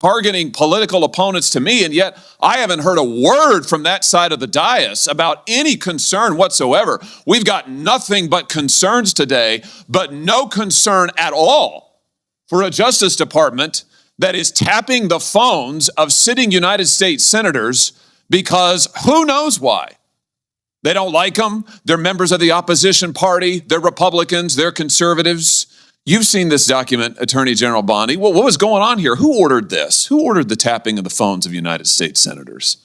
targeting political opponents to me, and yet I haven't heard a word from that side of the dais about any concern whatsoever. We've got nothing but concerns today, but no concern at all for a Justice Department that is tapping the phones of sitting United States senators because who knows why. They don't like them. They're members of the opposition party. They're Republicans. They're conservatives. You've seen this document, Attorney General Bondi. Well, what was going on here? Who ordered this? Who ordered the tapping of the phones of United States senators?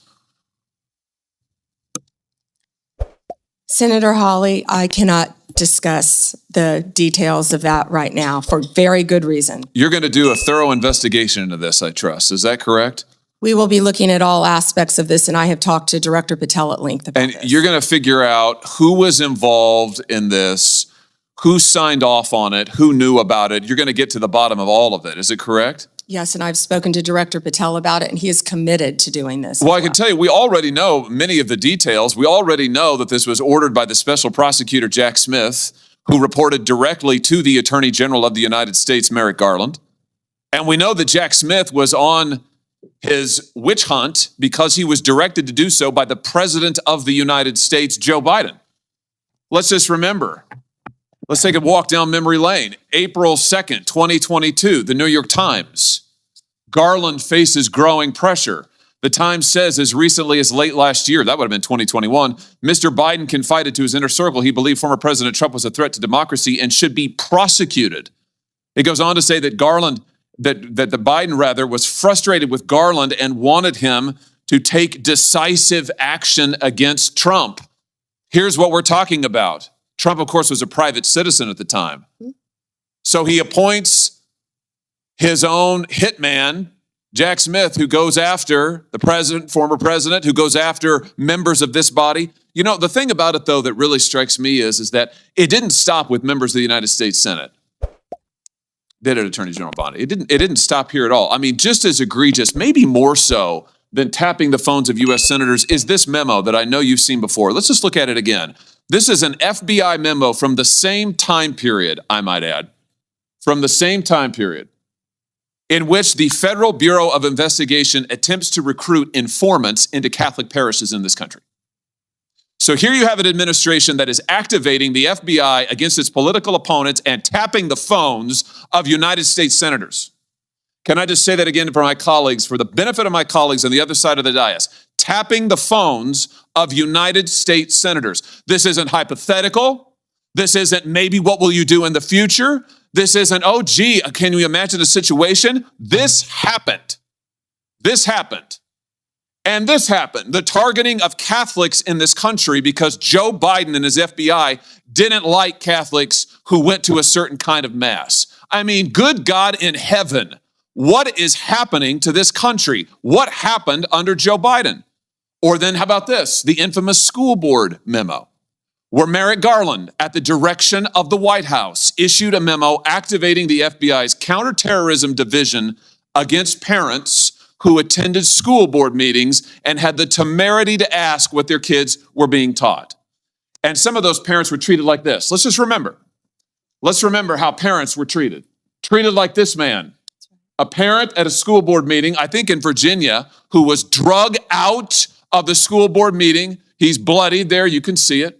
Senator Hawley, I cannot discuss the details of that right now for very good reason. You're going to do a thorough investigation into this, I trust. Is that correct? We will be looking at all aspects of this, and I have talked to Director Patel at length about this. And you're going to figure out who was involved in this, who signed off on it, who knew about it. You're going to get to the bottom of all of it. Is it correct? Yes, and I've spoken to Director Patel about it, and he is committed to doing this. Well, I can tell you, we already know many of the details. We already know that this was ordered by the Special Prosecutor Jack Smith, who reported directly to the Attorney General of the United States, Merrick Garland. And we know that Jack Smith was on his witch hunt because he was directed to do so by the President of the United States, Joe Biden. Let's just remember. Let's take a walk down memory lane. April 2nd, 2022, the New York Times. Garland faces growing pressure. The Times says as recently as late last year, that would have been 2021, Mr. Biden confided to his inner circle he believed former President Trump was a threat to democracy and should be prosecuted. It goes on to say that Biden was frustrated with Garland and wanted him to take decisive action against Trump. Here's what we're talking about. Trump, of course, was a private citizen at the time. So he appoints his own hitman, Jack Smith, who goes after the president, former president, who goes after members of this body. You know, the thing about it, though, that really strikes me is that it didn't stop with members of the United States Senate. Did it, Attorney General Bondi? It didn't stop here at all. I mean, just as egregious, maybe more so than tapping the phones of U.S. senators, is this memo that I know you've seen before. Let's just look at it again. This is an FBI memo from the same time period, I might add, from the same time period, in which the Federal Bureau of Investigation attempts to recruit informants into Catholic parishes in this country. So here you have an administration that is activating the FBI against its political opponents and tapping the phones of United States senators. Can I just say that again for my colleagues, for the benefit of my colleagues on the other side of the dais? Tapping the phones of United States senators. This isn't hypothetical. This isn't maybe what will you do in the future. This isn't, oh, gee, can you imagine a situation? This happened. This happened. And this happened. The targeting of Catholics in this country because Joe Biden and his FBI didn't like Catholics who went to a certain kind of mass. I mean, good God in heaven. What is happening to this country? What happened under Joe Biden? Or then how about this? The infamous school board memo, where Merrick Garland, at the direction of the White House, issued a memo activating the FBI's counterterrorism division against parents who attended school board meetings and had the temerity to ask what their kids were being taught. And some of those parents were treated like this. Let's just remember. Let's remember how parents were treated. Treated like this man. A parent at a school board meeting, I think in Virginia, who was drug out of the school board meeting. He's bloodied there, you can see it.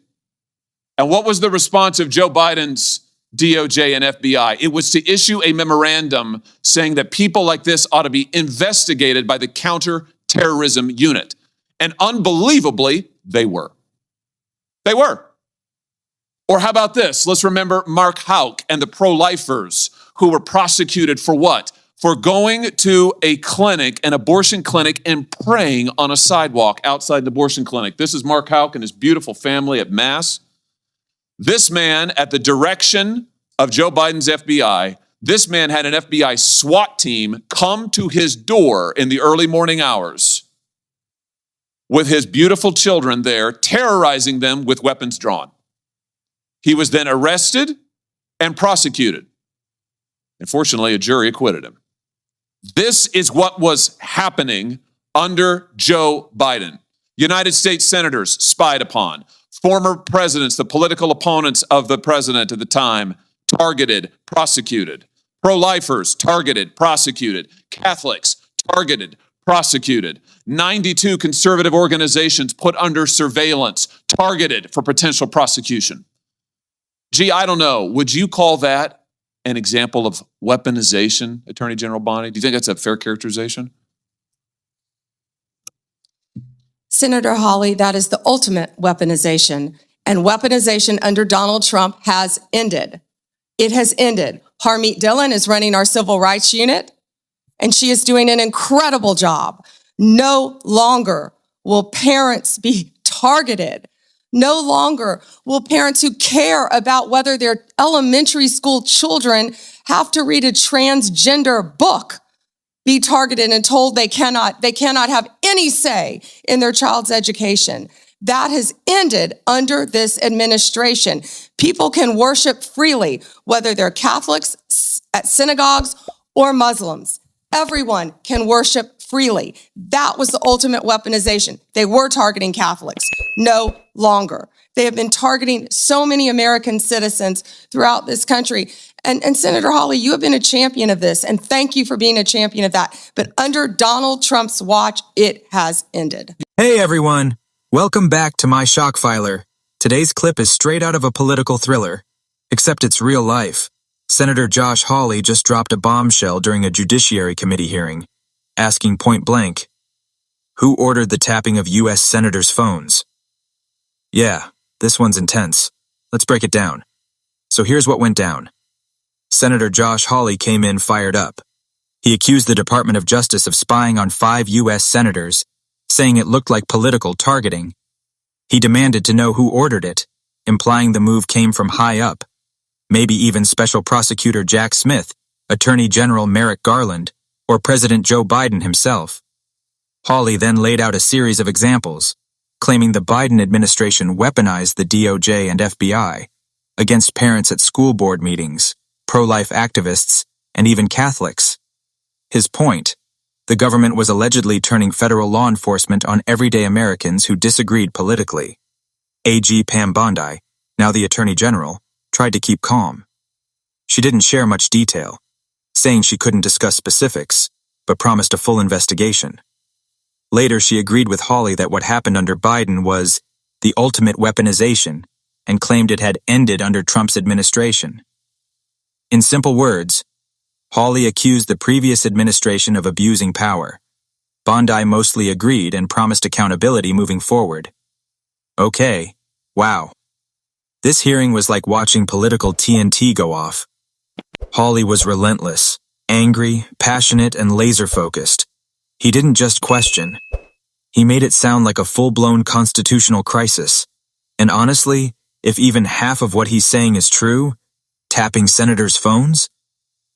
And what was the response of Joe Biden's DOJ and FBI? It was to issue a memorandum saying that people like this ought to be investigated by the counterterrorism unit. And unbelievably, they were. They were. Or how about this? Let's remember Mark Houck and the pro-lifers who were prosecuted for what? For going to a clinic, an abortion clinic, and praying on a sidewalk outside the abortion clinic. This is Mark Houck and his beautiful family at Mass. This man, at the direction of Joe Biden's FBI, this man had an FBI SWAT team come to his door in the early morning hours with his beautiful children there, terrorizing them with weapons drawn. He was then arrested and prosecuted. Unfortunately, a jury acquitted him. This is what was happening under Joe Biden. United States senators spied upon. Former presidents, the political opponents of the president at the time, targeted, prosecuted. Pro-lifers, targeted, prosecuted. Catholics, targeted, prosecuted. 92 conservative organizations put under surveillance, targeted for potential prosecution. Gee, I don't know. Would you call that an example of weaponization, Attorney General Bondi? Do you think that's a fair characterization? Senator Hawley, that is the ultimate weaponization. And weaponization under Donald Trump has ended. It has ended. Harmeet Dillon is running our civil rights unit, and she is doing an incredible job. No longer will parents be targeted. No longer will parents who care about whether their elementary school children have to read a transgender book be targeted and told they cannot have any say in their child's education. That has ended under this administration. People can worship freely, whether they're Catholics at synagogues or Muslims. Everyone can worship freely. That was the ultimate weaponization. They were targeting Catholics. No longer. They have been targeting so many American citizens throughout this country. And Senator Hawley, you have been a champion of this, and thank you for being a champion of that. But under Donald Trump's watch, it has ended. Hey everyone, welcome back to My Shock Filer. Today's clip is straight out of a political thriller, except it's real life. Senator Josh Hawley just dropped a bombshell during a Judiciary Committee hearing, asking point blank, who ordered the tapping of U.S. senators' phones? Yeah, this one's intense. Let's break it down. So here's what went down. Senator Josh Hawley came in fired up. He accused the Department of Justice of spying on 5 U.S. senators, saying it looked like political targeting. He demanded to know who ordered it, implying the move came from high up, maybe even Special Prosecutor Jack Smith, Attorney General Merrick Garland, or President Joe Biden himself. Hawley then laid out a series of examples, claiming the Biden administration weaponized the DOJ and FBI against parents at school board meetings, pro-life activists, and even Catholics. His point, the government was allegedly turning federal law enforcement on everyday Americans who disagreed politically. AG Pam Bondi, now the Attorney General, tried to keep calm. She didn't share much detail, saying she couldn't discuss specifics, but promised a full investigation. Later, she agreed with Hawley that what happened under Biden was the ultimate weaponization and claimed it had ended under Trump's administration. In simple words, Hawley accused the previous administration of abusing power. Bondi mostly agreed and promised accountability moving forward. Okay, wow. This hearing was like watching political TNT go off. Hawley was relentless, angry, passionate, and laser-focused. He didn't just question. He made it sound like a full-blown constitutional crisis. And honestly, if even half of what he's saying is true, tapping senators' phones?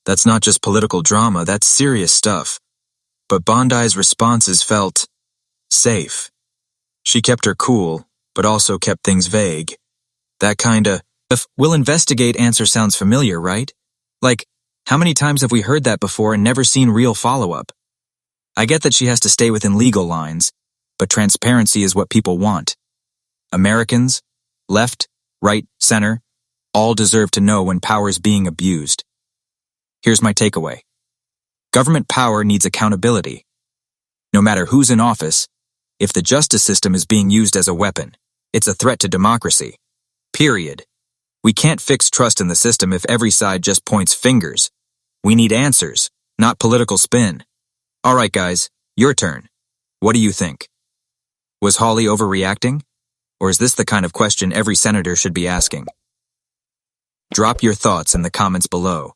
That's not just political drama, that's serious stuff. But Bondi's responses felt safe. She kept her cool, but also kept things vague. That kinda, "we'll investigate" answer sounds familiar, right? Like, how many times have we heard that before and never seen real follow-up? I get that she has to stay within legal lines, but transparency is what people want. Americans, left, right, center, all deserve to know when power is being abused. Here's my takeaway. Government power needs accountability. No matter who's in office, if the justice system is being used as a weapon, it's a threat to democracy. Period. We can't fix trust in the system if every side just points fingers. We need answers, not political spin. All right, guys, your turn. What do you think? Was Hawley overreacting? Or is this the kind of question every senator should be asking? Drop your thoughts in the comments below.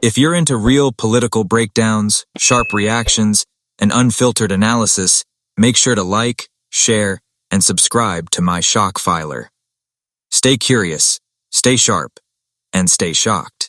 If you're into real political breakdowns, sharp reactions, and unfiltered analysis, make sure to like, share, and subscribe to My Shock Filer. Stay curious, stay sharp, and stay shocked.